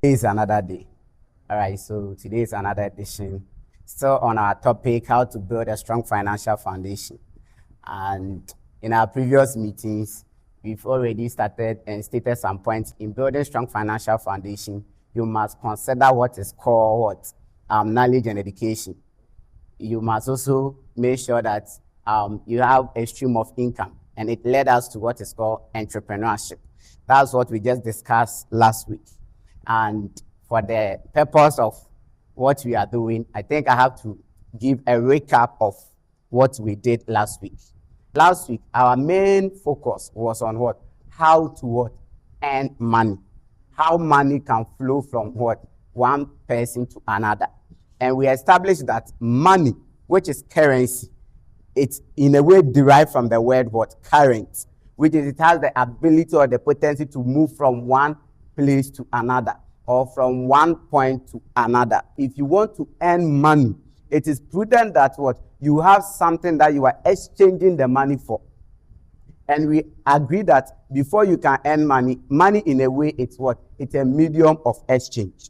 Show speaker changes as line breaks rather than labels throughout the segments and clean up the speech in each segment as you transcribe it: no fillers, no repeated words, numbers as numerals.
Today is another day. All right, so today is another edition. Still on our topic, how to build a strong financial foundation. And in our previous meetings, we've already started and stated some points. In building strong financial foundation, you must consider what is called knowledge and education. You must also make sure that you have a stream of income, and it led us to what is called entrepreneurship. That's what we just discussed last week. And for the purpose of what we are doing, I think I have to give a recap of what we did last week. Last week, our main focus was on what? How to earn money. How money can flow from one person to another. And we established that money, which is currency, it's in a way derived from the word current, which is it has the ability or the potency to move from one place to another, or from one point to another. If you want to earn money, it is prudent that you have something that you are exchanging the money for. And we agree that before you can earn money, money in a way it's It's a medium of exchange.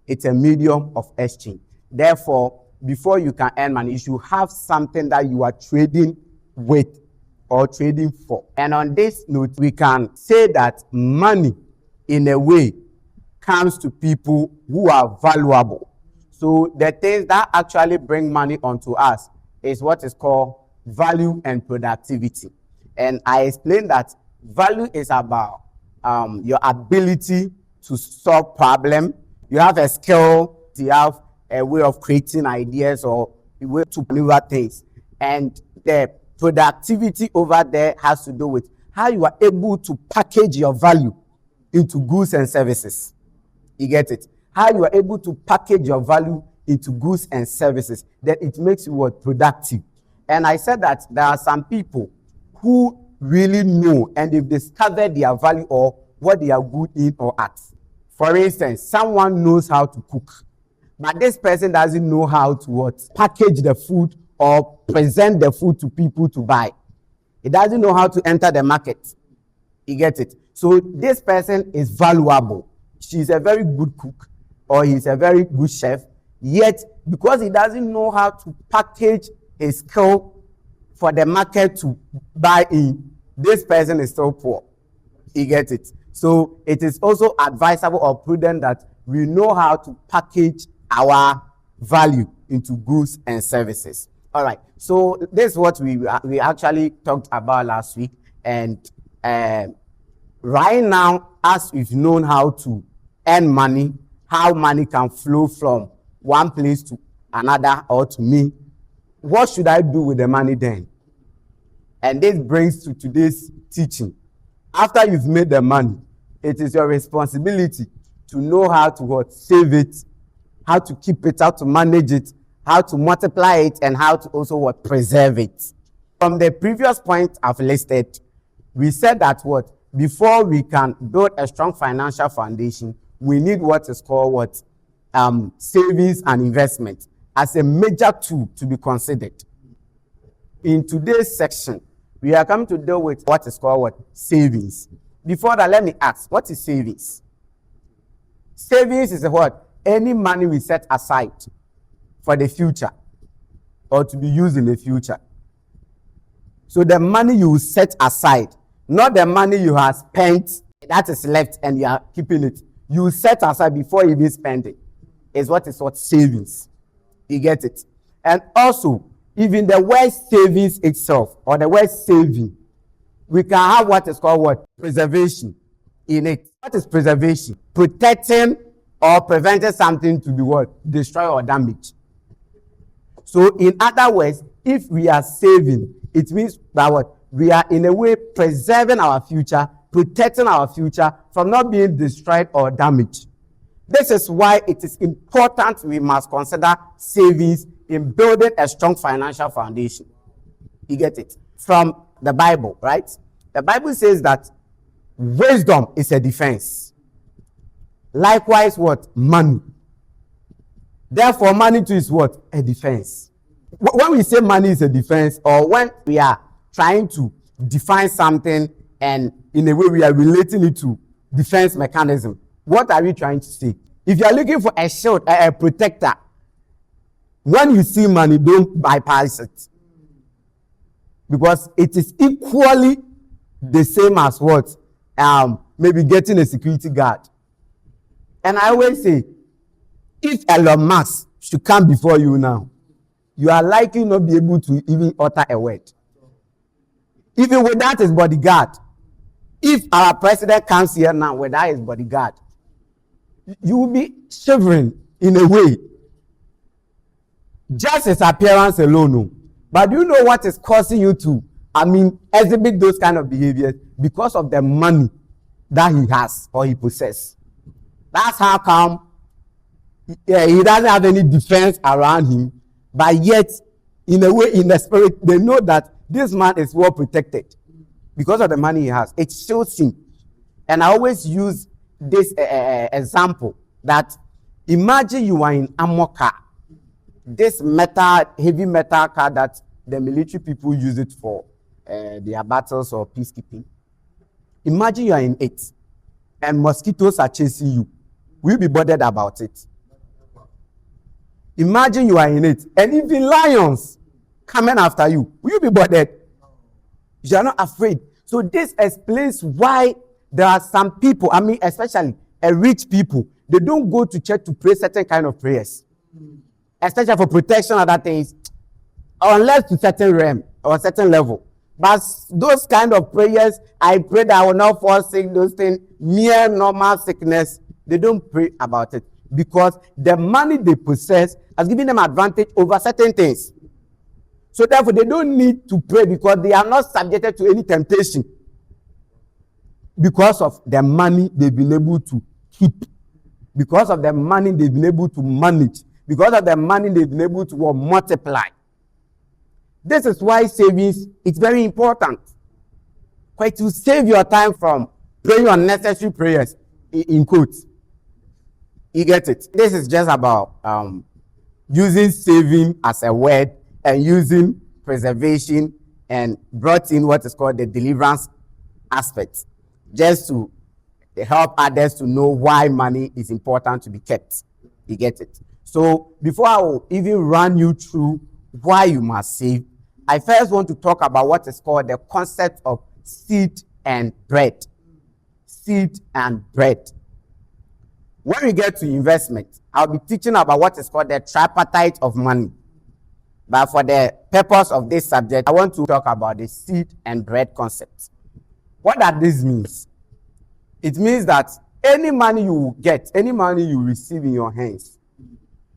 It's a medium of exchange. Therefore, before you can earn money, you should have something that you are trading with or trading for. And on this note, we can say that money, in a way, comes to people who are valuable. So the things that actually bring money onto us is what is called value and productivity. And I explained that value is about your ability to solve problems. You have a skill, you have a way of creating ideas or a way to maneuver things. And the productivity over there has to do with how you are able to package your value into goods and services. You get it? How you are able to package your value into goods and services, that it makes you productive. And I said that there are some people who really know and they've discovered their value or what they are good in or at. For instance, someone knows how to cook, but this person doesn't know how to package the food or present the food to people to buy. He doesn't know how to enter the market. You get it? So this person is valuable. She's a very good cook, or he's a very good chef, yet because he doesn't know how to package his skill for the market to buy in, this person is still poor. You get it? So it is also advisable or prudent that we know how to package our value into goods and services. All right. So this is what we actually talked about last week. And right now, as we've known how to earn money, how money can flow from one place to another or to me, what should I do with the money then? And this brings to today's teaching. After you've made the money, it is your responsibility to know how to save it, how to keep it, how to manage it, how to multiply it, and how to also preserve it. From the previous point I've listed, we said that before we can build a strong financial foundation, we need what is called savings and investment as a major tool to be considered. In today's section, we are coming to deal with what is called savings. Before that, let me ask, what is savings? Savings is any money we set aside for the future or to be used in the future. So the money you set aside, not the money you have spent that is left and you are keeping it. You set aside before you even spend it. Is what is savings. You get it? And also, even the word savings itself, or the word saving, we can have what is called preservation in it. What is preservation? Protecting or preventing something to be destroyed or damaged. So in other words, if we are saving, it means that we are in a way preserving our future, protecting our future from not being destroyed or damaged. This is why it is important we must consider savings in building a strong financial foundation. You get it? From the Bible, right? The Bible says that wisdom is a defense. Likewise, money. Therefore, money too is a defense. When we say money is a defense, or when we are trying to define something and in a way we are relating it to defense mechanism, What are we trying to say? If you are looking for a shield, a protector, when you see money, don't bypass it. Because it is equally the same as what? Maybe getting a security guard. And I always say, if Elon Musk should come before you now, you are likely not be able to even utter a word. Even without his bodyguard. If our president comes here now without his bodyguard, you will be shivering in a way. Just his appearance alone. No. But do you know what is causing you to, exhibit those kind of behaviors? Because of the money that he has or he possesses. That's how come he doesn't have any defense around him. But yet, in a way, in the spirit, they know that this man is well protected because of the money he has. It shows him. And I always use this example that imagine you are in armor car. This heavy metal car that the military people use it for their battles or peacekeeping. Imagine you are in it and mosquitoes are chasing you. Will you be bothered about it? Imagine you are in it and even lions coming after you. Will you be bothered? You are not afraid. So this explains why there are some people, especially rich people, they don't go to church to pray certain kind of prayers. Especially for protection and other things, unless to certain realm or certain level. But those kind of prayers, I pray that I will not fall sick, those things, mere normal sickness, they don't pray about it. Because the money they possess has given them advantage over certain things. So therefore, they don't need to pray because they are not subjected to any temptation. Because of the money they've been able to keep. Because of the money they've been able to manage. Because of the money they've been able to multiply. This is why savings is very important. Quite to save your time from praying unnecessary prayers, in quotes. You get it? This is just about using saving as a word and using preservation and brought in what is called the deliverance aspect. Just to help others to know why money is important to be kept. You get it? So before I will even run you through why you must save, I first want to talk about what is called the concept of seed and bread. Seed and bread. When we get to investment, I'll be teaching about what is called the tripartite of money. But for the purpose of this subject, I want to talk about the seed and bread concept. What does this mean? It means that any money you get, any money you receive in your hands,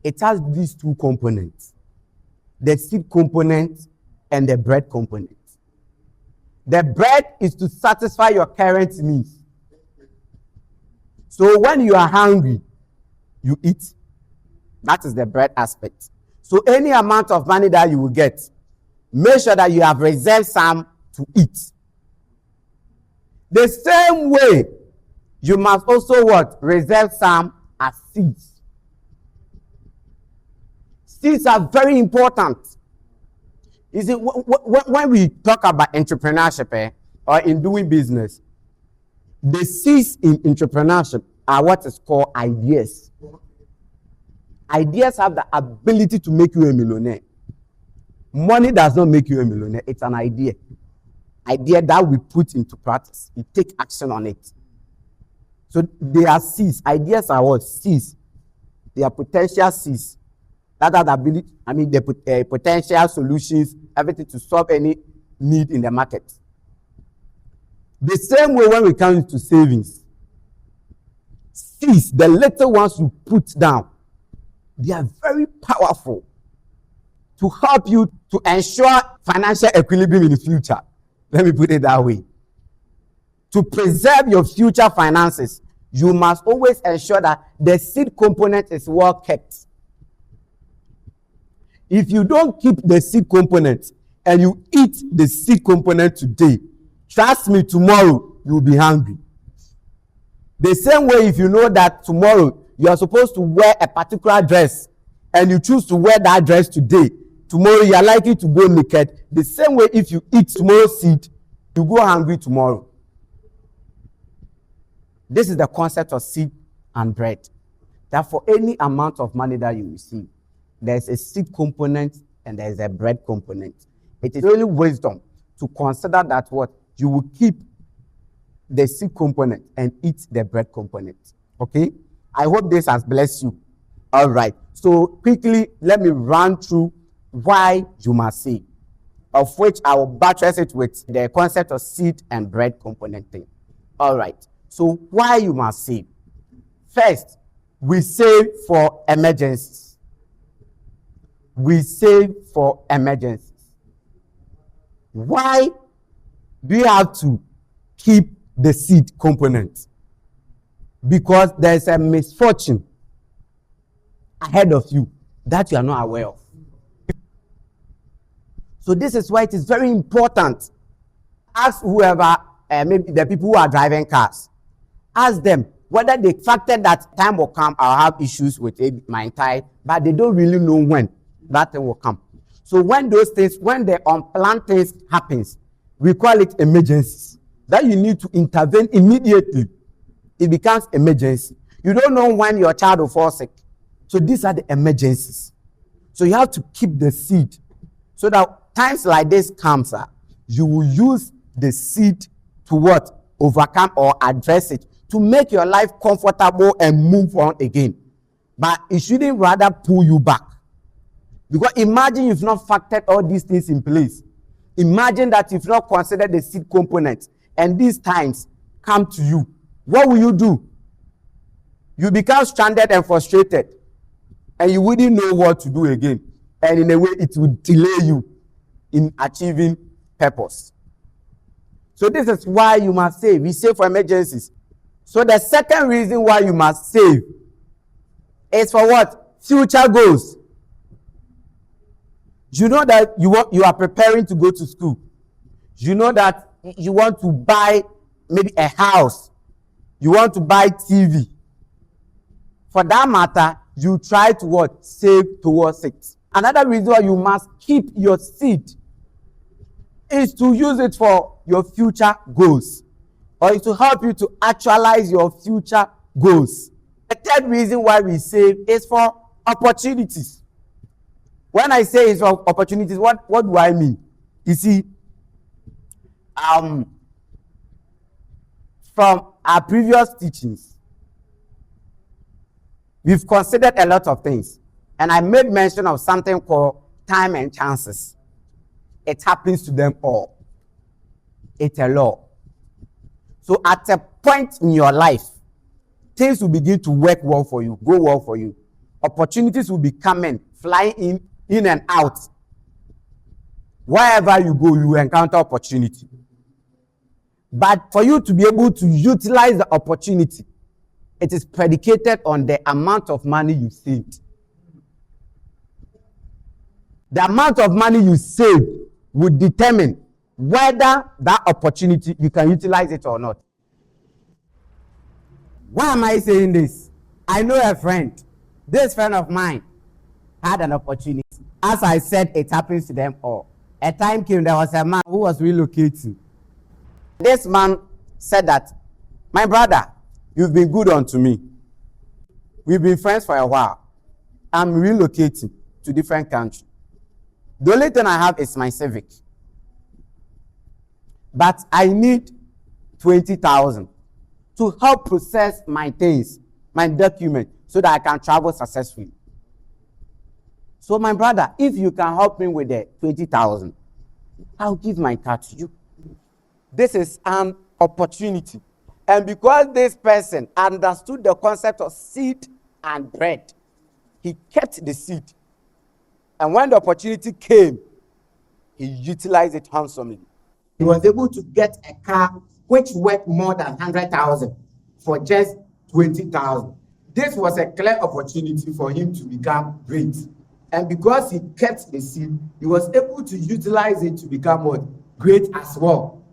it has these two components. The seed component and the bread component. The bread is to satisfy your current needs. So when you are hungry, you eat. That is the bread aspect. So any amount of money that you will get, make sure that you have reserved some to eat. The same way, you must also what? Reserve some as seeds. Seeds are very important. You see, when we talk about entrepreneurship or in doing business, the seeds in entrepreneurship are what is called ideas. Ideas have the ability to make you a millionaire. Money does not make you a millionaire. It's an idea. Idea that we put into practice. We take action on it. So they are seeds. Ideas are what? Seeds. They are potential seeds. That are the ability, the potential solutions, everything to solve any need in the market. The same way when we come to savings, seeds, the little ones you put down, they are very powerful to help you to ensure financial equilibrium in the future. Let me put it that way. To preserve your future finances, you must always ensure that the seed component is well kept. If you don't keep the seed component and you eat the seed component today, trust me, tomorrow you will be hungry. The same way, if you know that tomorrow you are supposed to wear a particular dress and you choose to wear that dress today, tomorrow you are likely to go naked. The same way, if you eat tomorrow's seed, you go hungry tomorrow. This is the concept of seed and bread. That for any amount of money that you receive, there's a seed component and there's a bread component. It is only wisdom to consider that what you will keep the seed component and eat the bread component. Okay? I hope this has blessed you. All right. So quickly, let me run through why you must save, of which I will buttress it with the concept of seed and bread component thing. All right. So why you must save? First, we save for emergencies. We save for emergencies. Why do you have to keep the seed component? Because there's a misfortune ahead of you that you are not aware of. So this is why it is very important. Ask whoever, maybe the people who are driving cars, ask them whether they factor that time will come, I'll have issues with my tire, but they don't really know when that thing will come. So when those things, when the unplanned things happens, we call it emergencies. That you need to intervene immediately. It becomes emergency. You don't know when your child will fall sick. So these are the emergencies. So you have to keep the seed so that times like this comes, you will use the seed to what? Overcome or address it, to make your life comfortable and move on again. But it shouldn't rather pull you back. Because imagine you've not factored all these things in place. Imagine that you've not considered the seed component and these times come to you. What will you do? You become stranded and frustrated and you wouldn't know what to do again. And in a way, it will delay you in achieving purpose. So this is why you must save. We save for emergencies. So the second reason why you must save is for what? Future goals. You know that you are preparing to go to school. You know that you want to buy maybe a house. You want to buy TV. For that matter, you try to what? Save towards it. Another reason why you must keep your seed is to use it for your future goals, or to help you to actualize your future goals. The third reason why we save is for opportunities. When I say it's for opportunities, what do I mean? You see, from our previous teachings, we've considered a lot of things. And I made mention of something called time and chances. It happens to them all. It's a law. So at a point in your life, things will begin to work well for you, go well for you. Opportunities will be coming, flying in and out. Wherever you go, you encounter opportunity. But for you to be able to utilize the opportunity, it is predicated on the amount of money you saved. The amount of money you save would determine whether that opportunity, you can utilize it or not. Why am I saying this? I know a friend. This friend of mine had an opportunity. As I said, it happens to them all. A time came, there was a man who was relocating. This man said that, my brother, you've been good unto me. We've been friends for a while. I'm relocating to different country. The only thing I have is my Civic. But I need 20,000 to help process my things, my document, so that I can travel successfully. So my brother, if you can help me with the 20,000, I'll give my car to you. This is an opportunity. And because this person understood the concept of seed and bread, he kept the seed. And when the opportunity came, he utilized it handsomely. He was able to get a car which worth more than 100,000 for just 20,000. This was a clear opportunity for him to become great. And because he kept the seed, he was able to utilize it to become what? Great as well.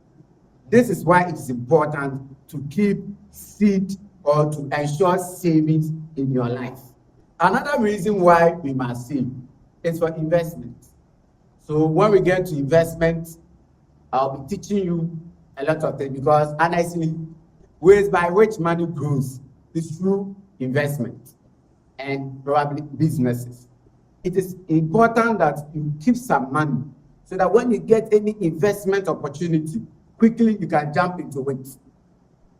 This is why it is important to keep seed or to ensure savings in your life. Another reason why we must save is for investment. So when we get to investment, I'll be teaching you a lot of things, because honestly, ways by which money grows is through investment and probably businesses. It is important that you keep some money so that when you get any investment opportunity, quickly you can jump into it.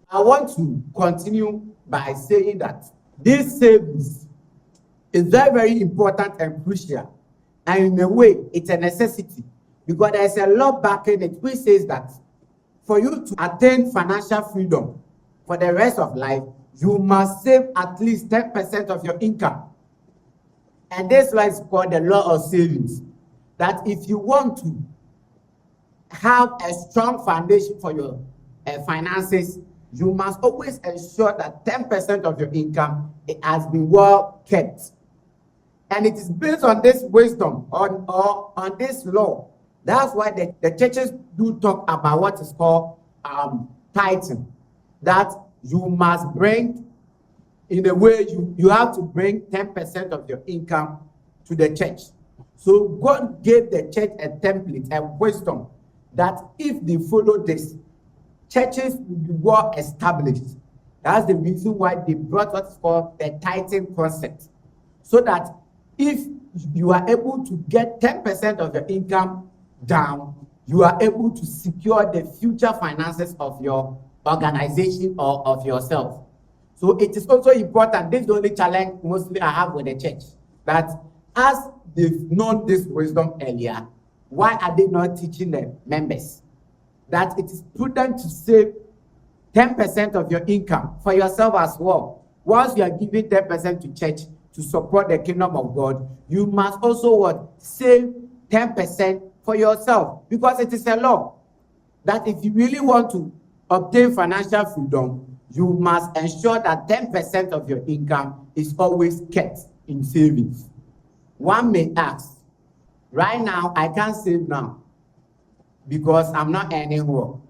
I want to continue by saying that this savings is very, very important and crucial. And in a way, it's a necessity because there's a law backing it which says that for you to attain financial freedom for the rest of life, you must save at least 10% of your income. And this law is called the law of savings. That if you want to have a strong foundation for your finances, you must always ensure that 10% of your income has been well kept. And it is based on this wisdom, on this law. That's why the churches do talk about what is called tithing. That you must bring, in a way, you have to bring 10% of your income to the church. So God gave the church a template, a wisdom, that if they follow this, churches will be well established. That's the reason why they brought what's called the tithing concept. So that if you are able to get 10% of your income down, you are able to secure the future finances of your organization or of yourself. So it is also important, this is the only challenge mostly I have with the church, that as they've known this wisdom earlier, why are they not teaching the members that it is prudent to save 10% of your income for yourself as well? Once you are giving 10% to church to support the kingdom of God, you must also save 10% for yourself, because it is a law that if you really want to obtain financial freedom, you must ensure that 10% of your income is always kept in savings. One may ask, right now I can't save now because I'm not earning well,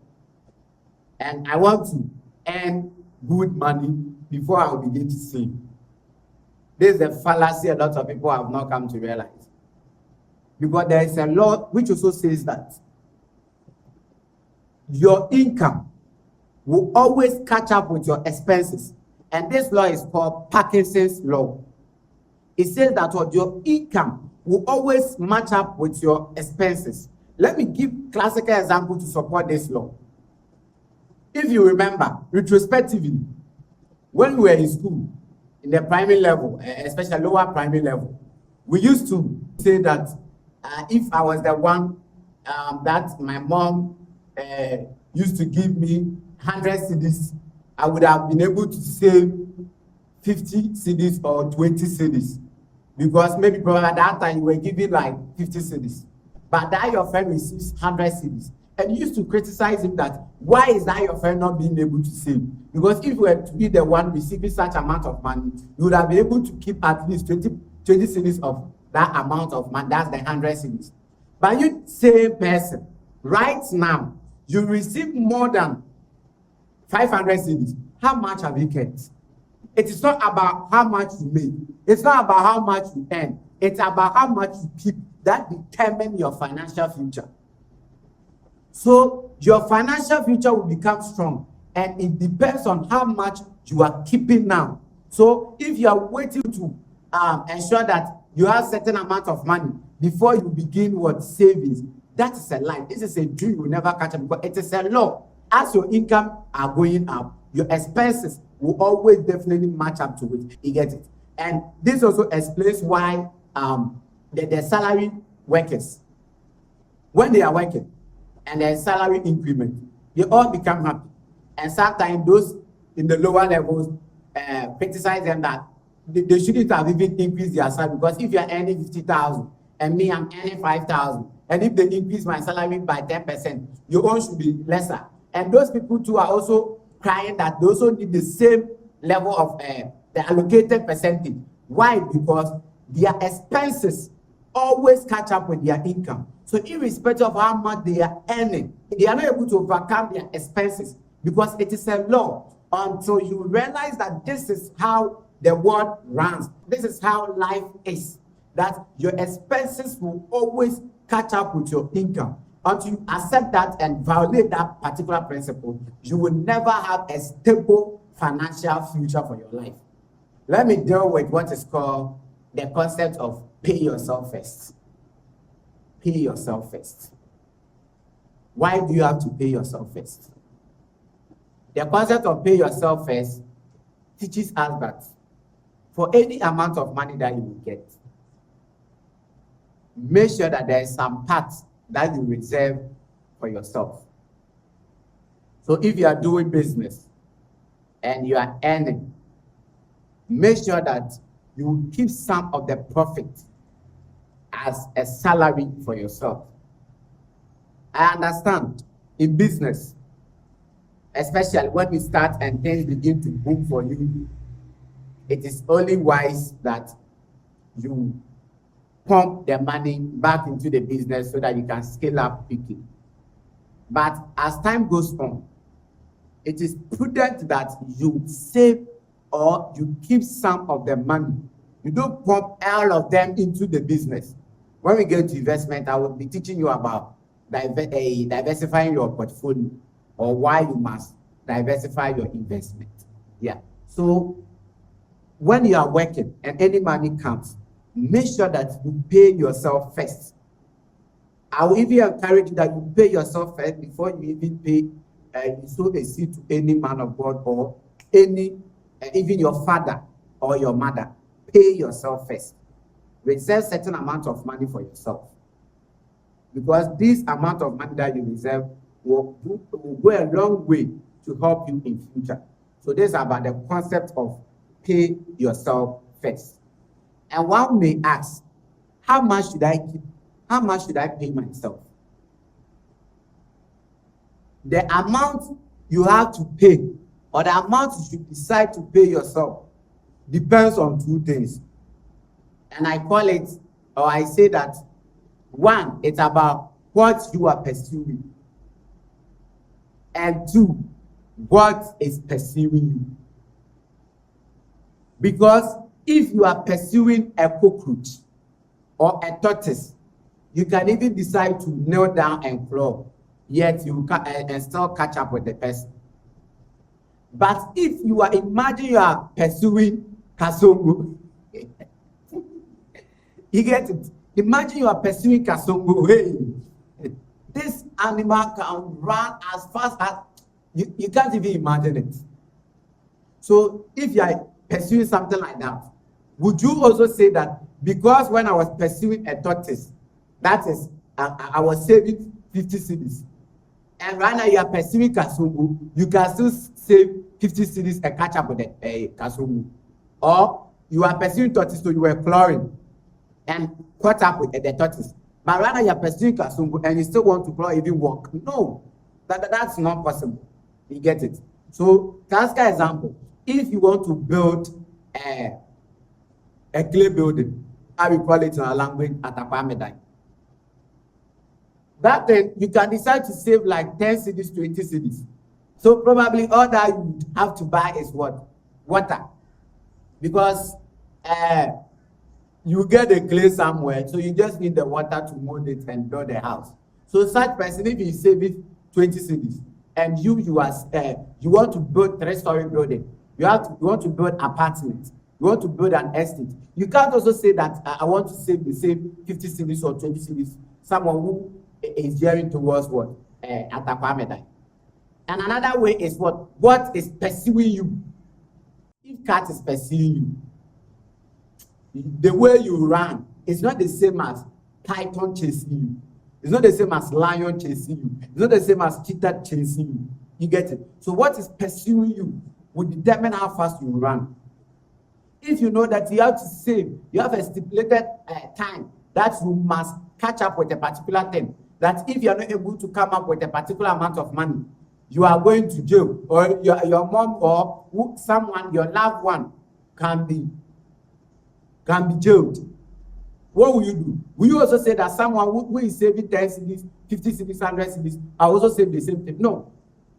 and I want to earn good money before I will begin to save. This is a fallacy a lot of people have not come to realize. Because there is a law which also says that your income will always catch up with your expenses. And this law is called Parkinson's law. It says that your income will always match up with your expenses. Let me give classical example to support this law. If you remember, retrospectively, when we were in school, in the primary level, especially lower primary level, we used to say that if I was the one that my mom used to give me 100 cedis, I would have been able to save 50 cedis or 20 cedis. Because maybe probably at that time you were giving like 50 cedis. But that your friend receives 100 cedis. And you used to criticize him that, why is that your friend not being able to save? Because if you were to be the one receiving such amount of money, you would have been able to keep at least 20 cedis of that amount of money. That's the 100 cedis. But you same person, right now, you receive more than 500 cedis. How much have you kept? It is not about how much you make. It's not about how much you earn. It's about how much you keep. That determines your financial future. So your financial future will become strong, and it depends on how much you are keeping now. So if you are waiting to ensure that you have certain amount of money before you begin savings, that is a lie. This is a dream you will never catch up, because it is a law. As your income are going up, your expenses will always definitely match up to it. You get it? And this also explains why the salary workers, when they are working and their salary increment, they all become happy. And sometimes those in the lower levels criticize them that they shouldn't have even increased their salary, because if you are earning 50,000 and me, I'm earning 5,000, and if they increase my salary by 10%, your own should be lesser. And those people too are also crying that they also need the same level of the allocated percentage. Why? Because their expenses always catch up with their income. So irrespective of how much they are earning, they are not able to overcome their expenses, because it is a law. Until you realize that this is how the world runs, this is how life is, that your expenses will always catch up with your income. Until you accept that and violate that particular principle, you will never have a stable financial future for your life. let me deal with what is called the concept of pay yourself first. Pay yourself first. Why do you have to pay yourself first? The concept of pay yourself first teaches us that for any amount of money that you will get, make sure that there is some part that you reserve for yourself. So if you are doing business and you are earning, make sure that you keep some of the profit as a salary for yourself. I understand in business, especially when you start and things begin to boom for you, it is only wise that you pump the money back into the business so that you can scale up quickly. But as time goes on, it is prudent that you save or you keep some of the money. You don't pump all of them into the business. When we get to investment, I will be teaching you about diversifying your portfolio or why you must diversify your investment. Yeah. So when you are working and any money comes, make sure that you pay yourself first. I will even encourage you that you pay yourself first before you even pay sow a seed to any man of God or any, even your father or your mother. Pay yourself first. Reserve certain amount of money for yourself. Because this amount of money that you reserve will go a long way to help you in future. So this is about the concept of pay yourself first. And one may ask, how much should I keep? How much should I pay myself? The amount you have to pay or the amount you should decide to pay yourself depends on two things. And I call it, or I say that, one, it's about what you are pursuing. And two, what is pursuing you. Because if you are pursuing a cockroach or a tortoise, you can even decide to kneel down and claw, yet you can still catch up with the person. But if you are, imagine you are pursuing kasongo, you get it? Imagine you are pursuing kasongo. Hey, this animal can run as fast as you can't even imagine it. So if you are pursuing something like that, would you also say that because when I was pursuing a tortoise, that is, I was saving 50 cedis, and right now you are pursuing kasongo, you can still save 50 cedis and catch up with the kasongo. Or you are pursuing tortoise, so you were clawing and caught up with the tortoise. But right now you are pursuing kasongo and you still want to claw, even walk. No, that's not possible. You get it? So, that's an example. If you want to build a clay building, how we call it in our language, Atapamedai. That then you can decide to save like 10 cedis, 20 cedis. So probably all that you have to buy is what? Water. Because you get the clay somewhere, so you just need the water to mold it and build a house. So such person, if you save it 20 cedis, and you want to build 3-story building, you want to build apartments, you want to build an estate. You can't also say that I want to save the same 50 cedis or 20 cedis. Someone who is gearing towards what? Atapamedai. And another way is what is pursuing you. If cat is pursuing you, the way you run is not the same as python chasing you. It's not the same as lion chasing you. It's not the same as cheetah chasing you. You get it? So what is pursuing you will determine how fast you run. If you know that you have to save, you have a stipulated time that you must catch up with a particular thing, that if you are not able to come up with a particular amount of money, you are going to jail, or your mom or someone, your loved one, can be jailed. What will you do? Will you also say that someone who is saving 10 cedis, 50 cedis, 100 cedis, I also save the same thing? No.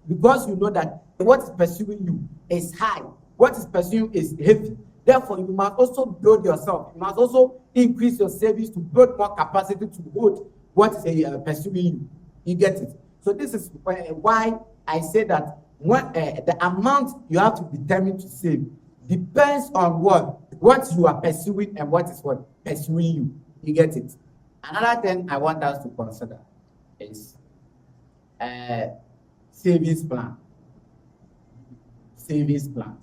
Because you know that what is pursuing you is high. What is pursuing you is heavy. Therefore, you must also build yourself. You must also increase your savings to build more capacity to hold what is pursuing you. You get it? So this is why I say that when, the amount you have to determine to save depends on what you are pursuing and what is what pursuing you. You get it? Another thing I want us to consider is savings plan. Savings plan.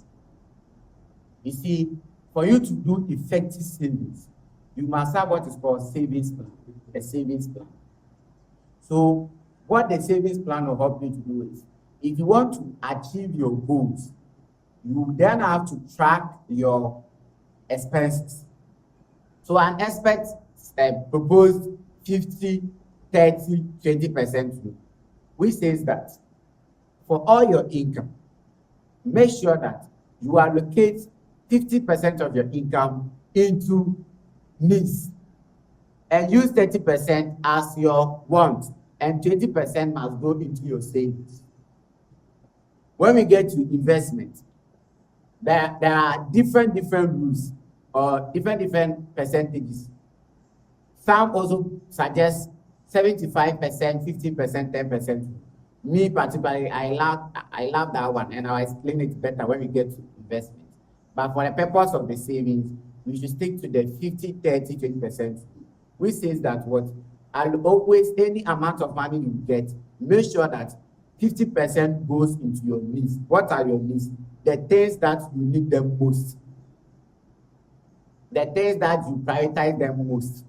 You see, for you to do effective savings, you must have what is called savings plan, a savings plan. So what the savings plan will help you to do is, if you want to achieve your goals, you then have to track your expenses. So an expert proposed 50, 30, 20% rule, which says that for all your income, make sure that you allocate 50% of your income into needs and use 30% as your wants, and 20% must go into your savings. When we get to investment, there are different rules or different percentages. Some also suggest 75%, 15%, 10%. Me particularly, I love that one, and I'll explain it better when we get to investment. But for the purpose of the savings, we should stick to the 50, 30, 20%, which says that I'll always, any amount of money you get, make sure that 50% goes into your needs. What are your needs? The things that you need the most. The things that you prioritize the most.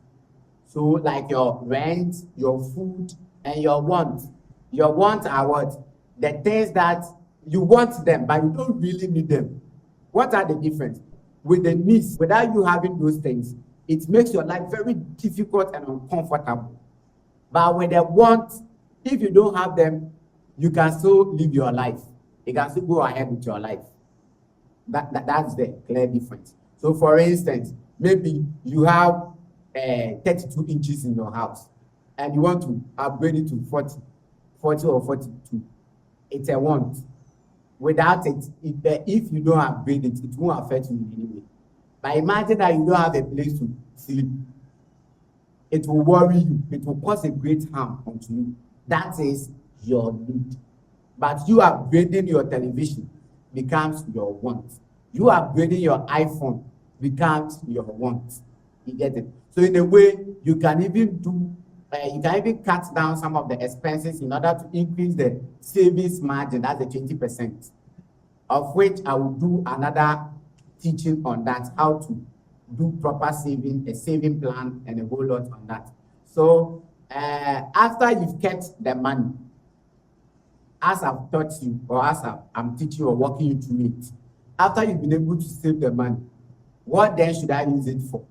So like your rent, your food, and your wants. Your wants are what? The things that you want them, but you don't really need them. What are the difference? With the needs, without you having those things, it makes your life very difficult and uncomfortable. But with the wants, if you don't have them, you can still live your life. You can still go ahead with your life. That's the clear difference. So for instance, maybe you have 32 inches in your house and you want to upgrade it to 40 or 42. It's a want. Without it, if you don't upgrade it, it won't affect you in any way. But imagine that you don't have a place to sleep. It will worry you. It will cause a great harm unto you. That is your need. But you upgrading your television becomes your want. You upgrading your iPhone becomes your want. You get it? So in a way, you can even cut down some of the expenses in order to increase the savings margin. That's the 20%, of which I will do another teaching on that, how to do proper saving, a saving plan, and a whole lot on that. So after you've kept the money, as I've taught you, or as I'm teaching or walking you through it, after you've been able to save the money, what then should I use it for?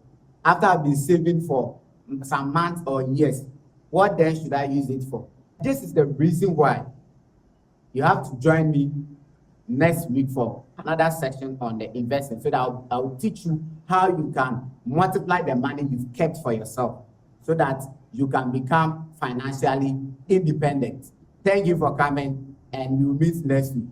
After I've been saving for some months or years, what then should I use it for? This is the reason why you have to join me next week for another section on the investment, so that I'll teach you how you can multiply the money you've kept for yourself so that you can become financially independent. Thank you for coming, and we'll meet next week.